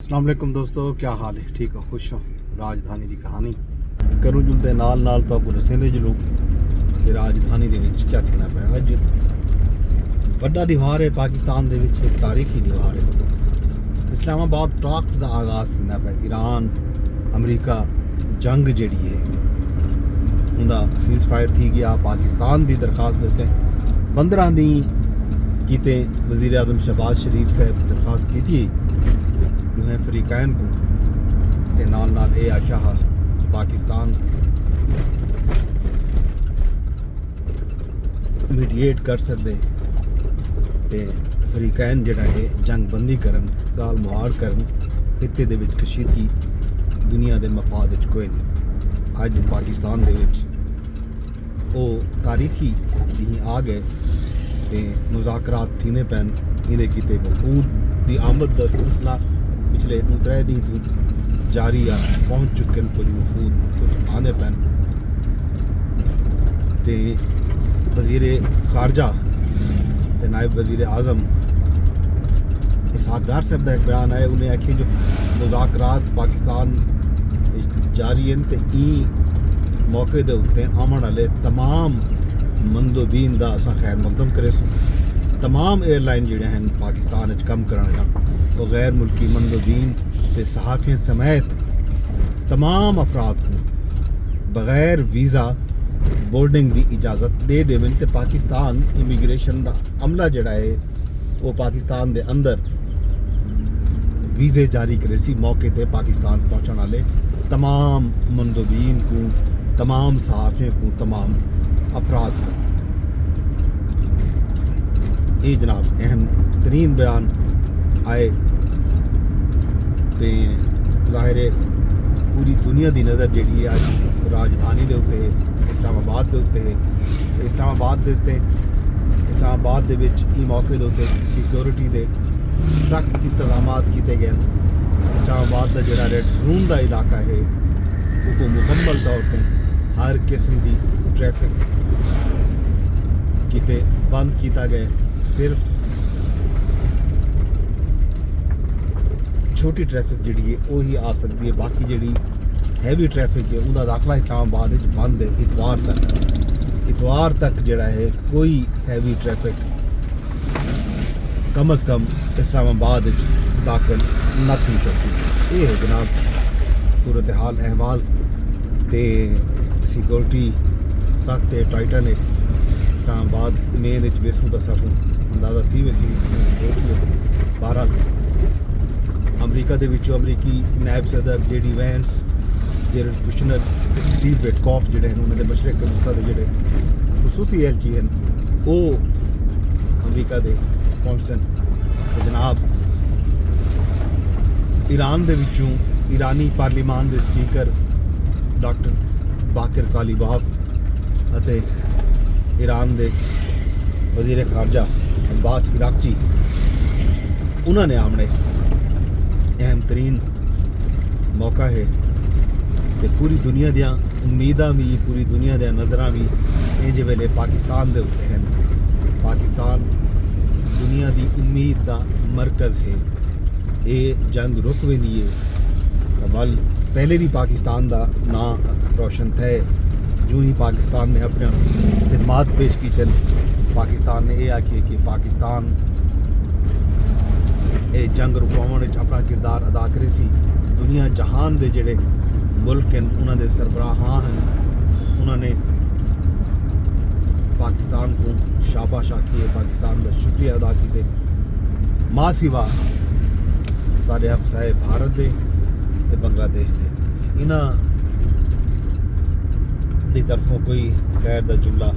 अस्सलाम वालेकुम दोस्तों, क्या हाल है? ठीक हो? खुश हो? राजधानी की कहानी करूँ जुलते नाल नाल तो आपको दसेंदे चलूँ कि राजधानी दे विच क्या थींदा पिया। अज वड्डा दिवार है पाकिस्तान दे विच, एक तारीखी दिवार है। इस्लामाबाद टॉक्स का आगाज़ थींदा पिया। ईरान अमरीका जंग जिहड़ी है उनका सीज़ फायर थी गया। पाकिस्तान की दरखास्त देते 15 दिन किते वज़ीर आज़म शहबाज शरीफ साहब दरखास्त की थी जो है फरीकैन को ते नाल नाल ये आख्या हा कि पाकिस्तान मीडिएट कर सकते ते फरीकैन जिहड़ा है जंग बंदी करन, गाल मुहार करन, खिते दे विच कशीदी दुनिया के मफाद विच कोई नहीं। अज पाकिस्तान दे विच वो तारीखी दी आ गए ते मुज़ाकरात थीने पैन। इन्हें किते वफूद की आमद का सिलसिला पिछले 2-3 दिन तो जारी आ, पहुँच चुके हैं कुछ वफूद, कुछ आंदे पैन। ते वज़ीर खारजा ते नायब वज़ीर आज़म इसहाक डार साहब का एक बयान है। उन्हें आखिए जो मुज़ाकरात पाकिस्तान जारी हैं ते ई मौके दे उत्ते आमन वाले तमाम मंदोबीन दा असां खैर मकदम करे सो। तमाम एयरलाइन जिहड़े हैं पाकिस्तान कम करने वो गैर मुल्की मंदोबीन ते सहाफ़ियों समेत तमाम अफराद को बगैर वीज़ा बोर्डिंग की इजाज़त दे देवन ते पाकिस्तान इमीग्रेशन का अमला जिहड़ा है वो पाकिस्तान के अंदर वीज़े जारी करे सी। मौके ते पाकिस्तान पहुँचने वाले तमाम मंदोबीन को, तमाम सहाफ़ियों को, तमाम अफराद को। ये जनाब अहम तरीन बयान आए ते ज़ाहिर है पूरी दुनिया की नज़र जी अज राजधानी के उत्ते इस्लामाबाद के उत्ते इस्लामाबाद दे विच ई मौके के उत्ते सिक्योरिटी के सख्त इंतजाम किए गए। इस्लामाबाद का जोड़ा रेड जोन का इलाका है वो मुकम्मल तौर पर हर किस्म की ट्रैफिक किते बंद किया गया। सिर्फ छोटी ट्रैफिक जी है वो ही आ सकती है, बाकी जी हैवी ट्रैफिक है उनका दाखला इस्लामाबाद बंद है। इतवार तक जोड़ा है कोई हैवी ट्रैफिक कम अज़ कम इस्लामाबाद दाखिल न थी सकती। ये है जनाब सूरत हाल अहवाल ते सिक्योरिटी सख्त है, टाइटन है। इस्लामाबाद मेन बेसू का सकूँ अंदाज़ा थी वैसी सिक्योरिटी। बहरहाल अमरीका के विचों अमरीकी नायब सदर JD Vance, Jared Kushner, Steve Witkoff जोड़े हैं उन्होंने मशरक वस्ता के जोड़े खसूसी एलची हैं वो अमरीका के पहुँचन। तो जनाब ईरान के विचों ईरानी पार्लीमान के स्पीकर डॉक्टर बाकिर कालीबाफ अते ईरान के वज़ीर खारजा अब्बास इराक़ची उन्होंने आमने अहम तरीन मौका है कि पूरी दुनिया दियां उम्मीदां भी, पूरी दुनिया दियां नज़रां भी इंज वेले पाकिस्तान दे उत्ते हैं। पाकिस्तान दुनिया की उम्मीद का मरकज़ है। ये जंग रुक वेंदी है वल पहले भी पाकिस्तान का नाम रोशन थे। जो ही पाकिस्तान ने अपने खिदमात पेश की थे, पाकिस्तान ने यह आखिए कि पाकिस्तान ये जंग रुकावन अपना किरदार अदा करे सी। दुनिया जहान के जोड़े मुल्क हैं उन्होंने सरबराहां हैं उन्होंने पाकिस्तान को शाबाश आखी है, पाकिस्तान का शुक्रिया अदा किए। माँ सिवा सारे हमसाए भारत दे ते बांग्लादेश दे इन्हां दी तरफों कोई खैर दा जुमला